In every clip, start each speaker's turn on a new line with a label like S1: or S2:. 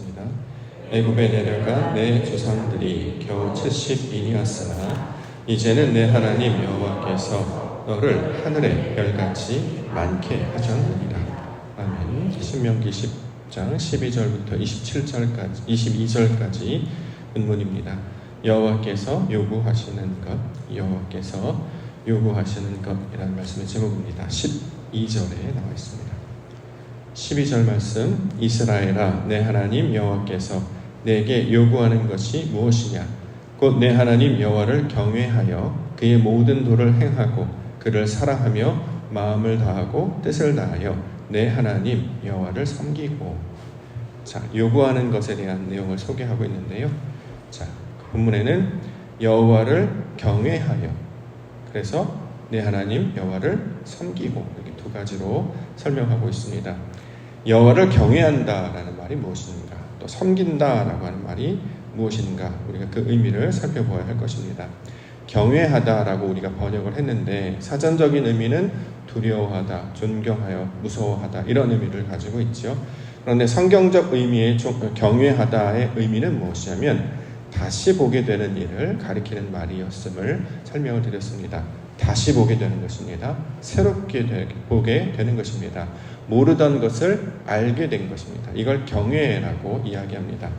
S1: 읽겠습니다. 애굽에 내려가 내 조상들이 겨우 70인이었으나 이제는 내 하나님 여호와께서 너를 하늘의 별같이 많게 하셨느니라. 아멘. 신명기 10장 12절부터 22절까지 본문입니다. 여호와께서 요구하시는 것이라는 말씀의 제목입니다. 12절에 나와 있습니다. 12절 말씀, 이스라엘아 내 하나님 여호와께서 내게 요구하는 것이 무엇이냐? 곧 내 하나님 여호와를 경외하여 그의 모든 도를 행하고 그를 사랑하며 마음을 다하고 뜻을 다하여 내 하나님 여호와를 섬기고. 자, 요구하는 것에 대한 내용을 소개하고 있는데요. 자, 본문에는 여호와를 경외하여, 그래서 내 하나님 여호와를 섬기고, 이렇게 두 가지로 설명하고 있습니다. 여호와를 경외한다라는 말이 무엇인가, 또 섬긴다라고 하는 말이 무엇인가, 우리가 그 의미를 살펴보아야 할 것입니다. 경외하다라고 우리가 번역을 했는데 사전적인 의미는 두려워하다, 존경하여, 무서워하다 이런 의미를 가지고 있죠. 그런데 성경적 의미의 경외하다의 의미는 무엇이냐면 다시 보게 되는 일을 가리키는 말이었음을 설명을 드렸습니다. 다시 보게 되는 것입니다. 새롭게 보게 되는 것입니다. 모르던 것을 알게 된 것입니다. 이걸 경외라고 이야기합니다.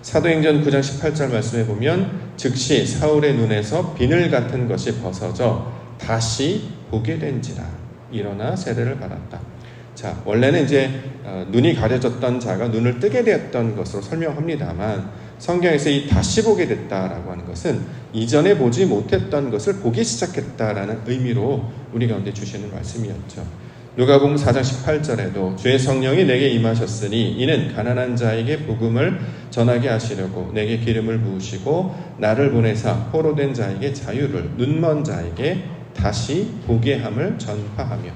S1: 사도행전 9장 18절 말씀에 보면 즉시 사울의 눈에서 비늘 같은 것이 벗어져 다시 보게 된지라 일어나 세례를 받았다. 자, 원래는 이제 눈이 가려졌던 자가 눈을 뜨게 되었던 것으로 설명합니다만 성경에서 이 다시 보게 됐다라고 하는 것은 이전에 보지 못했던 것을 보기 시작했다라는 의미로 우리 가운데 주시는 말씀이었죠. 누가복음 4장 18절에도 주의 성령이 내게 임하셨으니 이는 가난한 자에게 복음을 전하게 하시려고 내게 기름을 부으시고 나를 보내사 포로된 자에게 자유를, 눈먼 자에게 다시 보게 함을 전파하며.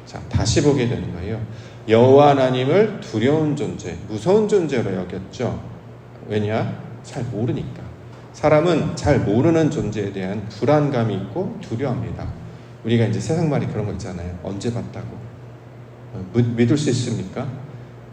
S1: 자, 다시 보게 되는 거예요. 여호와 하나님을 두려운 존재, 무서운 존재로 여겼죠. 왜냐? 잘 모르니까. 사람은 잘 모르는 존재에 대한 불안감이 있고 두려워합니다. 우리가 이제 세상 말이 그런 거 있잖아요. 언제 봤다고? 믿을 수 있습니까?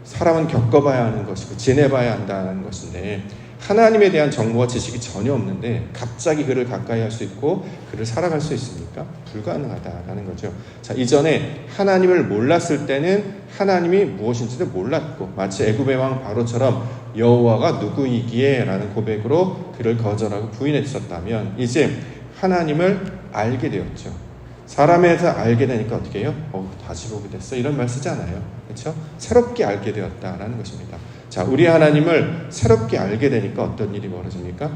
S1: 사람은 겪어봐야 하는 것이고 지내봐야 한다는 것인데 하나님에 대한 정보와 지식이 전혀 없는데 갑자기 그를 가까이 할 수 있고 그를 살아갈 수 있습니까? 불가능하다라는 거죠. 자, 이전에 하나님을 몰랐을 때는 하나님이 무엇인지도 몰랐고 마치 애굽의 왕 바로처럼 여호와가 누구이기에 라는 고백으로 그를 거절하고 부인했었다면 이제 하나님을 알게 되었죠. 사람에서 알게 되니까 어떻게 해요? 다시 보게 됐어. 이런 말 쓰지 않아요. 그렇죠? 새롭게 알게 되었다라는 것입니다. 자, 우리 하나님을 새롭게 알게 되니까 어떤 일이 벌어집니까?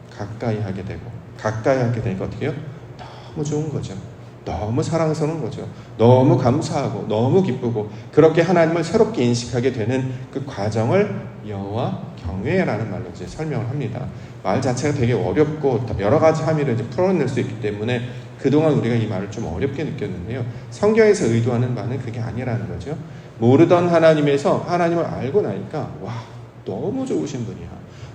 S1: 가까이 하게 되고, 가까이 하게 되니까 어떻게 해요? 너무 좋은 거죠. 너무 사랑스러운 거죠. 너무 감사하고 너무 기쁘고 그렇게 하나님을 새롭게 인식하게 되는 그 과정을 여호와 경외라는 말로 이제 설명을 합니다. 말 자체가 되게 어렵고 여러 가지 함의를 이제 풀어낼 수 있기 때문에 그동안 우리가 이 말을 좀 어렵게 느꼈는데요. 성경에서 의도하는 바는 그게 아니라는 거죠. 모르던 하나님에서 하나님을 알고 나니까 와, 너무 좋으신 분이야.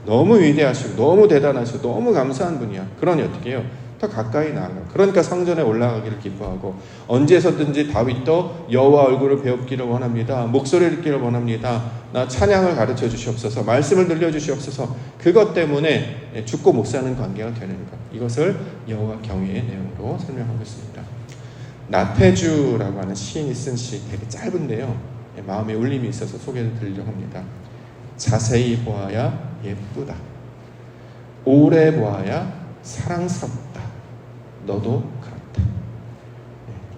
S1: 너무 위대하시고 너무 대단하시고 너무 감사한 분이야. 그러니 어떻게 해요? 더 가까이 나아가. 그러니까 성전에 올라가기를 기뻐하고 언제서든지 다윗도 여호와 얼굴을 배우기를 원합니다. 목소리를 듣기를 원합니다. 나 찬양을 가르쳐 주시옵소서. 말씀을 들려주시옵소서. 그것 때문에 죽고 못 사는 관계가 되는 것. 이것을 여호와 경외의 내용으로 설명하고 있습니다. 나태주라고 하는 시인이 쓴 시 되게 짧은데요. 마음에 울림이 있어서 소개를 드리려고 합니다. 자세히 보아야 예쁘다. 오래 보아야 사랑스럽다. 너도 그렇다.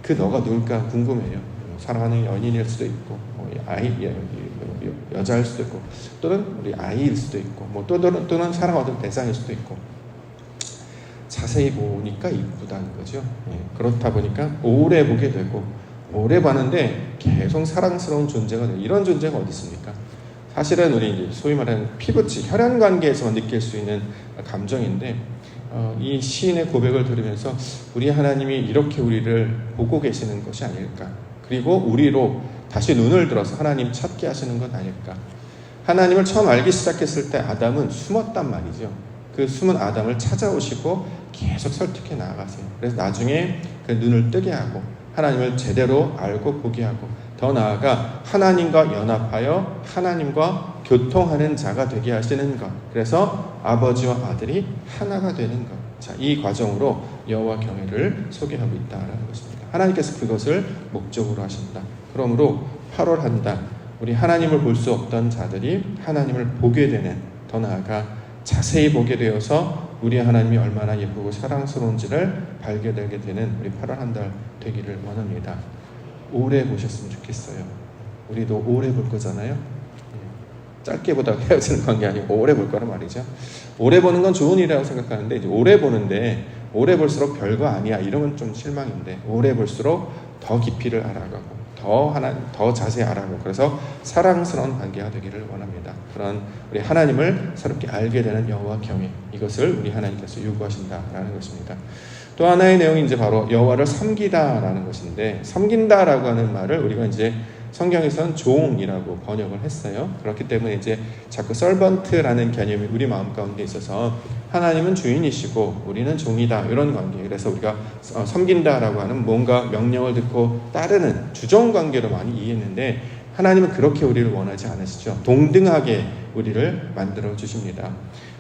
S1: 그 너가 누굴까 궁금해요. 사랑하는 연인일 수도 있고, 여자일 수도 있고, 또는 우리 아이일 수도 있고, 또는 사랑하는 대상일 수도 있고. 자세히 보니까 이쁘다는 거죠. 그렇다 보니까 오래 보게 되고, 오래 봤는데 계속 사랑스러운 존재가 돼요. 이런 존재가 어디 있습니까? 사실은 우리 이제 소위 말하는 피부치, 혈연 관계에서만 느낄 수 있는 감정인데 이 시인의 고백을 들으면서 우리 하나님이 이렇게 우리를 보고 계시는 것이 아닐까. 그리고 우리로 다시 눈을 들어서 하나님 찾게 하시는 것 아닐까. 하나님을 처음 알기 시작했을 때 아담은 숨었단 말이죠. 그 숨은 아담을 찾아오시고 계속 설득해 나아가세요. 그래서 나중에 그 눈을 뜨게 하고 하나님을 제대로 알고 보게 하고 더 나아가 하나님과 연합하여 하나님과 교통하는 자가 되게 하시는 것. 그래서 아버지와 아들이 하나가 되는 것. 자, 이 과정으로 여호와 경외를 소개하고 있다라는 것입니다. 하나님께서 그것을 목적으로 하신다. 그러므로 8월 한 달 우리 하나님을 볼 수 없던 자들이 하나님을 보게 되는, 더 나아가 자세히 보게 되어서 우리 하나님이 얼마나 예쁘고 사랑스러운지를 발견하게 되는 우리 8월 한 달 되기를 원합니다. 오래 보셨으면 좋겠어요. 우리도 오래 볼 거잖아요. 짧게 보다가 헤어지는 관계 아니고 오래 볼 거란 말이죠. 오래 보는 건 좋은 일이라고 생각하는데, 이제 오래 보는데 오래 볼수록 별거 아니야 이러면 좀 실망인데, 오래 볼수록 더 깊이를 알아가고 더 자세히 알아가고, 그래서 사랑스러운 관계가 되기를 원합니다. 그런 우리 하나님을 새롭게 알게 되는 여호와 경외, 이것을 우리 하나님께서 요구하신다라는 것입니다. 또 하나의 내용이 이제 바로 여호와를 섬기다라는 것인데, 섬긴다라고 하는 말을 우리가 이제 성경에서는 종이라고 번역을 했어요. 그렇기 때문에 이제 자꾸 서번트라는 개념이 우리 마음 가운데 있어서 하나님은 주인이시고 우리는 종이다, 이런 관계. 그래서 우리가 섬긴다라고 하는 뭔가 명령을 듣고 따르는 주종 관계로 많이 이해했는데, 하나님은 그렇게 우리를 원하지 않으시죠. 동등하게 우리를 만들어 주십니다.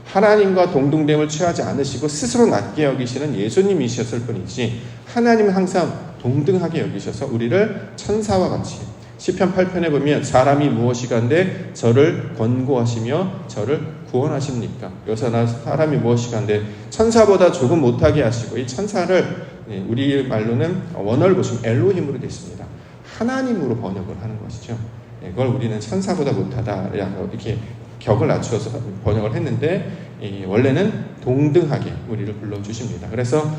S1: 하나님과 동등됨을 취하지 않으시고 스스로 낮게 여기시는 예수님이셨을 뿐이지, 하나님은 항상 동등하게 여기셔서 우리를 천사와 같이, 시편 8편에 보면 사람이 무엇이간데 저를 권고하시며 저를 구원하십니까? 여기서 사람이 무엇이간데 천사보다 조금 못하게 하시고, 이 천사를 우리 말로는 원어를 보시면 엘로힘으로 되어 있습니다. 하나님으로 번역을 하는 것이죠. 그걸 우리는 천사보다 못하다 이렇게 격을 낮추어서 번역을 했는데, 원래는 동등하게 우리를 불러주십니다. 그래서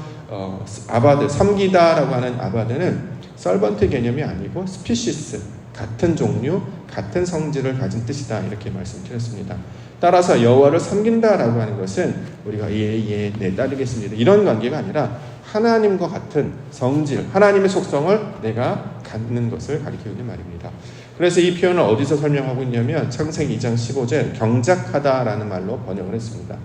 S1: 아바드, 섬기다라고 하는 아바드는 서번트 개념이 아니고 스피시스, 같은 종류, 같은 성질을 가진 뜻이다, 이렇게 말씀드렸습니다. 따라서 여호와를 섬긴다라고 하는 것은 우리가 네 따르겠습니다, 이런 관계가 아니라 하나님과 같은 성질, 하나님의 속성을 내가 갖는 것을 가리키는 말입니다. 그래서 이 표현을 어디서 설명하고 있냐면 창세기 2장 15절 경작하다라는 말로 번역을 했습니다.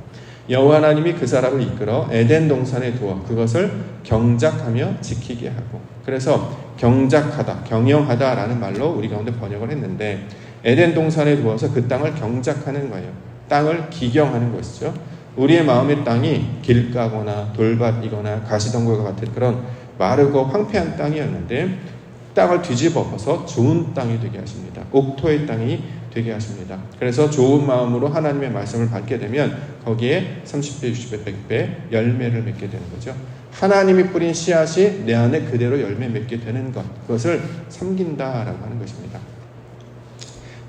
S1: 여호와 하나님이 그 사람을 이끌어 에덴 동산에 두어 그것을 경작하며 지키게 하고, 그래서 경작하다, 경영하다라는 말로 우리 가운데 번역을 했는데, 에덴 동산에 두어서 그 땅을 경작하는 거예요. 땅을 기경하는 것이죠. 우리의 마음의 땅이 길가거나 돌밭이거나 가시덩굴과 같은 그런 마르고 황폐한 땅이었는데, 땅을 뒤집어 엎어서 좋은 땅이 되게 하십니다. 옥토의 땅이 되게 하십니다. 그래서 좋은 마음으로 하나님의 말씀을 받게 되면 거기에 30배, 60배, 100배 열매를 맺게 되는 거죠. 하나님이 뿌린 씨앗이 내 안에 그대로 열매 맺게 되는 것, 그것을 섬긴다라고 하는 것입니다.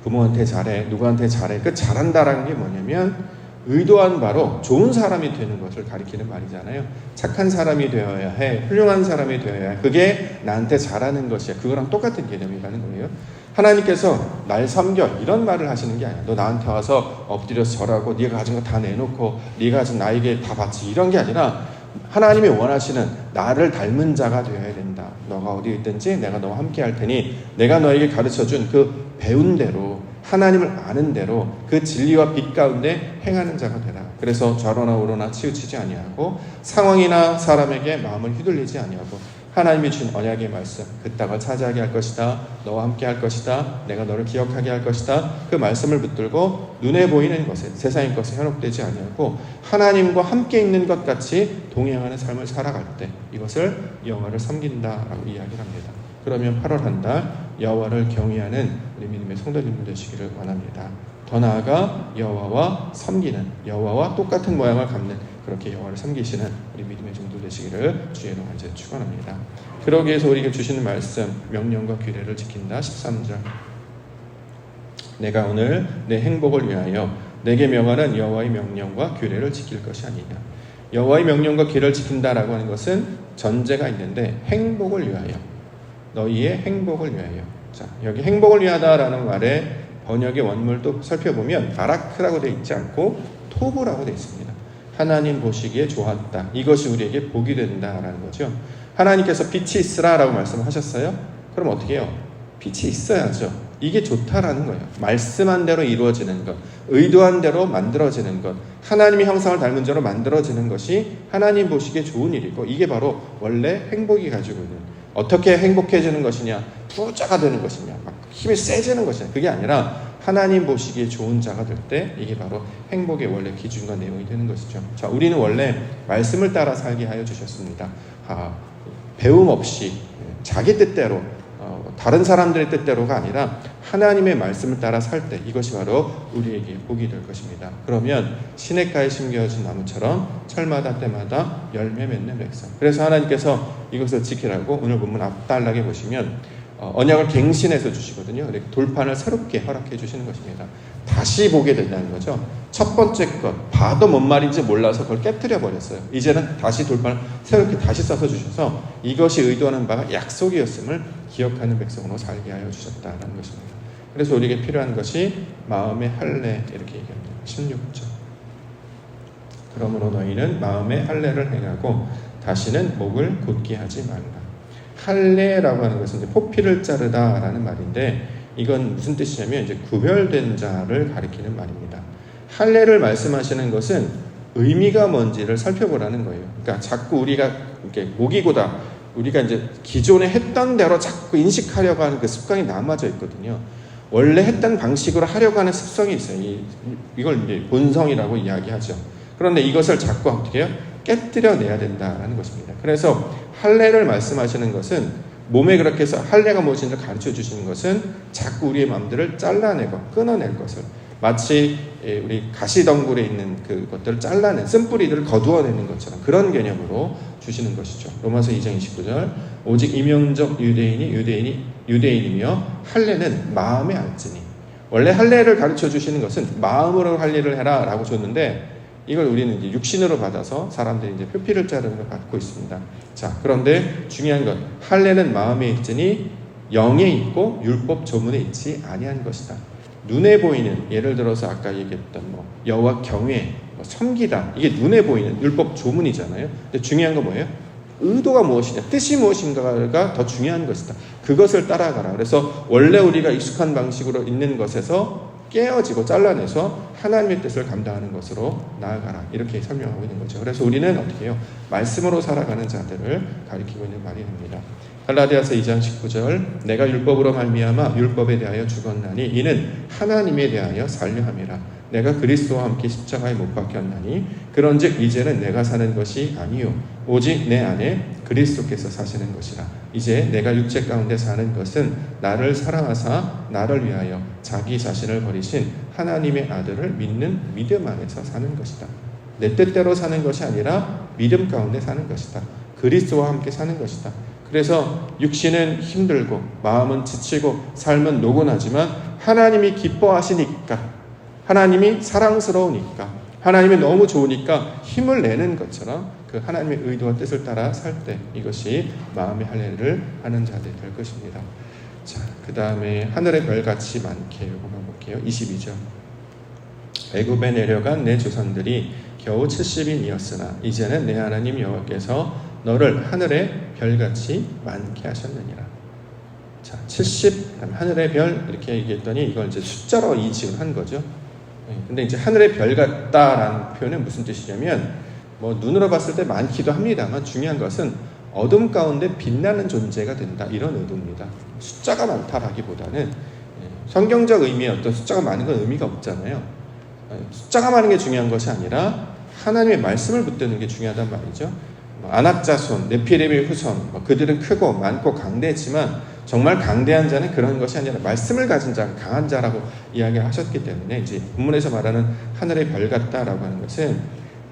S1: 부모한테 잘해, 누구한테 잘해, 그 잘한다라는 게 뭐냐면 의도한 바로 좋은 사람이 되는 것을 가리키는 말이잖아요. 착한 사람이 되어야 해, 훌륭한 사람이 되어야 해, 그게 나한테 잘하는 것이야. 그거랑 똑같은 개념이라는 거예요. 하나님께서 날 섬겨, 이런 말을 하시는 게 아니야. 너 나한테 와서 엎드려서 절하고 네가 가진 거 다 내놓고 네가 가진 나에게 다 바치, 이런 게 아니라 하나님이 원하시는 나를 닮은 자가 되어야 된다. 너가 어디 있든지 내가 너와 함께 할 테니 내가 너에게 가르쳐준 그 배운 대로, 하나님을 아는 대로 그 진리와 빛 가운데 행하는 자가 되라. 그래서 좌로나 우로나 치우치지 아니하고 상황이나 사람에게 마음을 휘둘리지 아니하고 하나님이 주신 언약의 말씀, 그 땅을 차지하게 할 것이다, 너와 함께 할 것이다, 내가 너를 기억하게 할 것이다, 그 말씀을 붙들고 눈에 보이는 것에, 세상의 것에 현혹되지 아니하고 하나님과 함께 있는 것 같이 동행하는 삶을 살아갈 때 이것을 여호와를 섬긴다라고 이야기를 합니다. 그러면 8월 한 달 여호와를 경외하는 우리 믿음의 성도님들 되시기를 원합니다. 더 나아가 여호와와 섬기는, 여호와와 똑같은 모양을 갖는, 그렇게 여호와를 섬기시는 우리 믿음의 종들 되시기를 주의 이름으로 이제 축원합니다. 그러기 위해서 우리에게 주시는 말씀, 명령과 규례를 지킨다. 13절. 내가 오늘 내 행복을 위하여 내게 명하는 여호와의 명령과 규례를 지킬 것이 아니냐. 여호와의 명령과 규례를 지킨다라고 하는 것은 전제가 있는데, 행복을 위하여, 너희의 행복을 위하여. 자, 여기 행복을 위하다라는 말의 번역의 원문도 살펴보면 바라크라고 되어 있지 않고 토브라고 되어 있습니다. 하나님 보시기에 좋았다, 이것이 우리에게 복이 된다라는 거죠. 하나님께서 빛이 있으라라고 말씀하셨어요. 그럼 어떻게 해요? 빛이 있어야죠. 이게 좋다라는 거예요. 말씀한 대로 이루어지는 것, 의도한 대로 만들어지는 것, 하나님의 형상을 닮은 자로 만들어지는 것이 하나님 보시기에 좋은 일이고, 이게 바로 원래 행복이 가지고 있는, 어떻게 행복해지는 것이냐, 부자가 되는 것이냐, 막 힘이 세지는 것이냐, 그게 아니라 하나님 보시기에 좋은 자가 될 때 이게 바로 행복의 원래 기준과 내용이 되는 것이죠. 자, 우리는 원래 말씀을 따라 살게 하여 주셨습니다. 배움 없이 자기 뜻대로 다른 사람들의 뜻대로가 아니라 하나님의 말씀을 따라 살 때 이것이 바로 우리에게 복이 될 것입니다. 그러면 시냇가에 심겨진 나무처럼 철마다 때마다 열매 맺는 백성. 그래서 하나님께서 이것을 지키라고 오늘 본문 앞단락에 보시면 언약을 갱신해서 주시거든요. 이렇게 돌판을 새롭게 허락해 주시는 것입니다. 다시 보게 된다는 거죠. 첫 번째 것 봐도 뭔 말인지 몰라서 그걸 깨뜨려 버렸어요. 이제는 다시 돌판을 새롭게 다시 써서 주셔서 이것이 의도하는 바가 약속이었음을 기억하는 백성으로 살게 하여 주셨다는 것입니다. 그래서 우리에게 필요한 것이 마음의 할례 이렇게 얘기합니다. 16절. 그러므로 너희는 마음의 할례를 행하고 다시는 목을 곧게 하지 말라. 할례라고 하는 것은 이제 포피를 자르다라는 말인데 이건 무슨 뜻이냐면 이제 구별된 자를 가리키는 말입니다. 할례를 말씀하시는 것은 의미가 뭔지를 살펴보라는 거예요. 그러니까 자꾸 우리가 이렇게 목이고다 우리가 이제 기존에 했던 대로 자꾸 인식하려고 하는 그 습관이 남아져 있거든요. 원래 했던 방식으로 하려고 하는 습성이 있어요. 이걸 이제 본성이라고 이야기하죠. 그런데 이것을 자꾸 어떻게 해요? 깨뜨려내야 된다는 것입니다. 그래서 할례를 말씀하시는 것은 몸에 그렇게 해서 할례가 무엇인지 가르쳐 주시는 것은 자꾸 우리의 마음들을 잘라내고 끊어낼 것을 마치 우리 가시덩굴에 있는 그것들을 잘라낸 쓴뿌리들을 거두어내는 것처럼 그런 개념으로 주시는 것이죠. 로마서 2장 29절 오직 이명적 유대인이며 할례는 마음에 알지니. 원래 할례를 가르쳐 주시는 것은 마음으로 할례를 해라 라고 줬는데 이걸 우리는 이제 육신으로 받아서 사람들이 이제 표피를 자르는 걸 받고 있습니다. 자, 그런데 중요한 건 할례는 마음에 있으니 영에 있고 율법 조문에 있지 아니한 것이다. 눈에 보이는 예를 들어서 아까 얘기했던 여호와 경외, 섬기다 이게 눈에 보이는 율법 조문이잖아요. 근데 중요한 건 뭐예요? 의도가 무엇이냐, 뜻이 무엇인가가 더 중요한 것이다. 그것을 따라가라. 그래서 원래 우리가 익숙한 방식으로 있는 것에서 깨어지고 잘라내서 하나님의 뜻을 감당하는 것으로 나아가라. 이렇게 설명하고 있는 거죠. 그래서 우리는 어떻게 해요? 말씀으로 살아가는 자들을 가리키고 있는 말이 됩니다. 갈라디아서 2장 19절 내가 율법으로 말미암아 율법에 대하여 죽었나니 이는 하나님에 대하여 살려 함이라. 내가 그리스도와 함께 십자가에 못 박혔나니 그런즉 이제는 내가 사는 것이 아니요 오직 내 안에 그리스도께서 사시는 것이라. 이제 내가 육체 가운데 사는 것은 나를 사랑하사 나를 위하여 자기 자신을 버리신 하나님의 아들을 믿는 믿음 안에서 사는 것이다. 내 뜻대로 사는 것이 아니라 믿음 가운데 사는 것이다. 그리스도와 함께 사는 것이다. 그래서 육신은 힘들고 마음은 지치고 삶은 노곤하지만 하나님이 기뻐하시니까 하나님이 사랑스러우니까 하나님이 너무 좋으니까 힘을 내는 것처럼 그 하나님의 의도와 뜻을 따라 살 때 이것이 마음의 할례를 하는 자들이 될 것입니다. 자, 그 다음에 하늘의 별같이 많게 요거만 볼게요. 22절 애굽에 내려간 내 조상들이 겨우 70인이었으나 이제는 내 하나님 여호와께서 너를 하늘의 별같이 많게 하셨느니라. 자, 70 하늘의 별 이렇게 얘기했더니 이걸 이제 숫자로 이직을 한 거죠. 근데 이제 하늘의 별 같다라는 표현은 무슨 뜻이냐면 눈으로 봤을 때 많기도 합니다만 중요한 것은 어둠 가운데 빛나는 존재가 된다 이런 의도입니다. 숫자가 많다라기보다는 성경적 의미의 어떤 숫자가 많은 건 의미가 없잖아요. 숫자가 많은 게 중요한 것이 아니라 하나님의 말씀을 붙드는 게 중요하단 말이죠. 아낙 자손, 네피림의 후손 그들은 크고 많고 강대했지만 정말 강대한 자는 그런 것이 아니라 말씀을 가진 자, 강한 자라고 이야기를 하셨기 때문에 이제 본문에서 말하는 하늘의 별 같다라고 하는 것은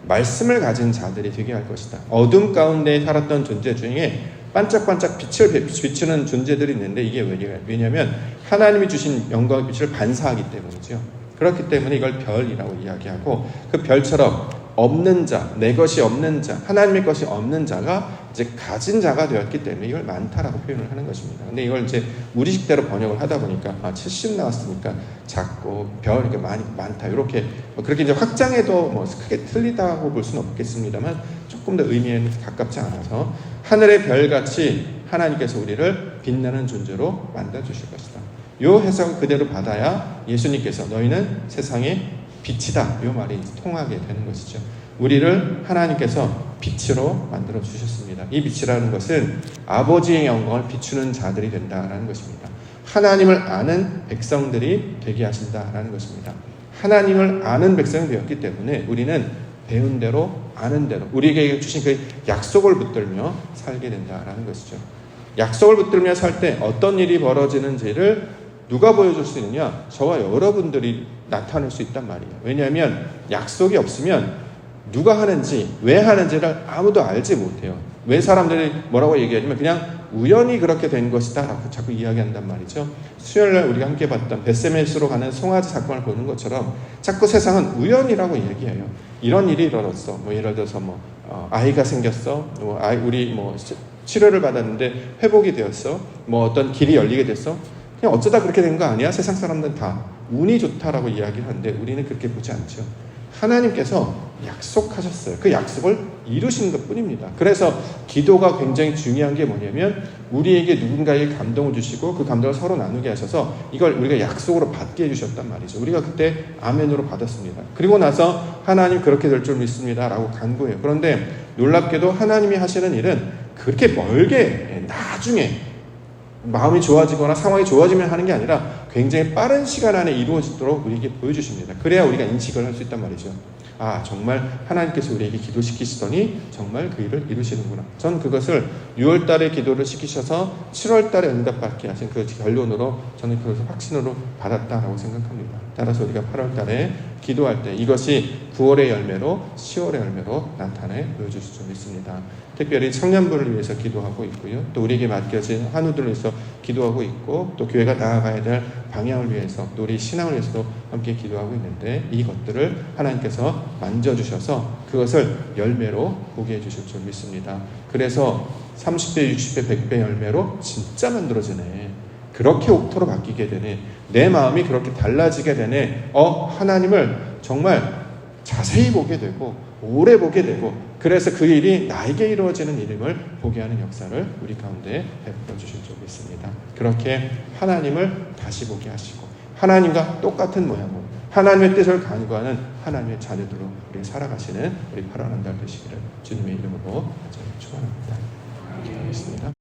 S1: 말씀을 가진 자들이 되게 할 것이다. 어둠 가운데 살았던 존재 중에 반짝반짝 빛을 비추는 존재들이 있는데 이게 왜냐하면 하나님이 주신 영광의 빛을 반사하기 때문이죠. 그렇기 때문에 이걸 별이라고 이야기하고 그 별처럼 없는 자, 내 것이 없는 자, 하나님의 것이 없는 자가 이제 가진 자가 되었기 때문에 이걸 많다라고 표현을 하는 것입니다. 근데 이걸 이제 우리식대로 번역을 하다 보니까 70 나왔으니까 작고 별 이렇게 많다 이렇게 그렇게 이제 확장해도 크게 틀리다고 볼 수는 없겠습니다만 조금 더 의미에는 가깝지 않아서 하늘의 별같이 하나님께서 우리를 빛나는 존재로 만들어 주실 것이다. 이 해석을 그대로 받아야 예수님께서 너희는 세상의 빛이다 이 말이 통하게 되는 것이죠. 우리를 하나님께서 빛으로 만들어 주셨습니다. 이 빛이라는 것은 아버지의 영광을 비추는 자들이 된다라는 것입니다. 하나님을 아는 백성들이 되게 하신다라는 것입니다. 하나님을 아는 백성이 되었기 때문에 우리는 배운 대로 아는 대로 우리에게 주신 그 약속을 붙들며 살게 된다라는 것이죠. 약속을 붙들며 살 때 어떤 일이 벌어지는지를 누가 보여줄 수 있느냐? 저와 여러분들이 나타낼 수 있단 말이에요. 왜냐하면 약속이 없으면 누가 하는지 왜 하는지를 아무도 알지 못해요. 왜 사람들이 뭐라고 얘기하냐면 그냥 우연히 그렇게 된 것이다 라고 자꾸 이야기한단 말이죠. 수요일날 우리가 함께 봤던 벳세메스로 가는 송아지 사건을 보는 것처럼 자꾸 세상은 우연이라고 얘기해요. 이런 일이 일어났어. 뭐 예를 들어서 아이가 생겼어. 우리 치료를 받았는데 회복이 되었어. 어떤 길이 열리게 됐어. 그냥 어쩌다 그렇게 된 거 아니야? 세상 사람들은 다 운이 좋다라고 이야기하는데 우리는 그렇게 보지 않죠. 하나님께서 약속하셨어요. 그 약속을 이루신 것 뿐입니다. 그래서 기도가 굉장히 중요한 게 뭐냐면 우리에게 누군가에게 감동을 주시고 그 감동을 서로 나누게 하셔서 이걸 우리가 약속으로 받게 해주셨단 말이죠. 우리가 그때 아멘으로 받았습니다. 그리고 나서 하나님 그렇게 될 줄 믿습니다 라고 간구해요. 그런데 놀랍게도 하나님이 하시는 일은 그렇게 멀게 나중에 마음이 좋아지거나 상황이 좋아지면 하는 게 아니라 굉장히 빠른 시간 안에 이루어지도록 우리에게 보여주십니다. 그래야 우리가 인식을 할 수 있단 말이죠. 아, 정말 하나님께서 우리에게 기도시키시더니 정말 그 일을 이루시는구나. 전 그것을 6월 달에 기도를 시키셔서 7월 달에 응답받게 하신 그 결론으로 저는 그것을 확신으로 받았다라고 생각합니다. 따라서 우리가 8월 달에 기도할 때 이것이 9월의 열매로 10월의 열매로 나타내 보여줄 수 있습니다. 특별히 청년부를 위해서 기도하고 있고요. 또 우리에게 맡겨진 한우들을 위해서 기도하고 있고 또 교회가 나아가야 될 방향을 위해서 또 우리 신앙을 위해서도 함께 기도하고 있는데 이것들을 하나님께서 만져주셔서 그것을 열매로 보게 해주실 줄 믿습니다. 그래서 30배, 60배, 100배 열매로 진짜 만들어지네. 그렇게 옥토로 바뀌게 되네. 내 마음이 그렇게 달라지게 되네. 하나님을 정말 자세히 보게 되고 오래 보게 되고 그래서 그 일이 나에게 이루어지는 일임을 보게 하는 역사를 우리 가운데 베풀어 주실 줄 믿습니다. 그렇게 하나님을 다시 보게 하시고 하나님과 똑같은 모양으로 하나님의 뜻을 간구하는 하나님의 자녀들로 우리 살아가시는 우리 8월 한 달 되시기를 주님의 이름으로 축원합니다. 기도하겠습니다.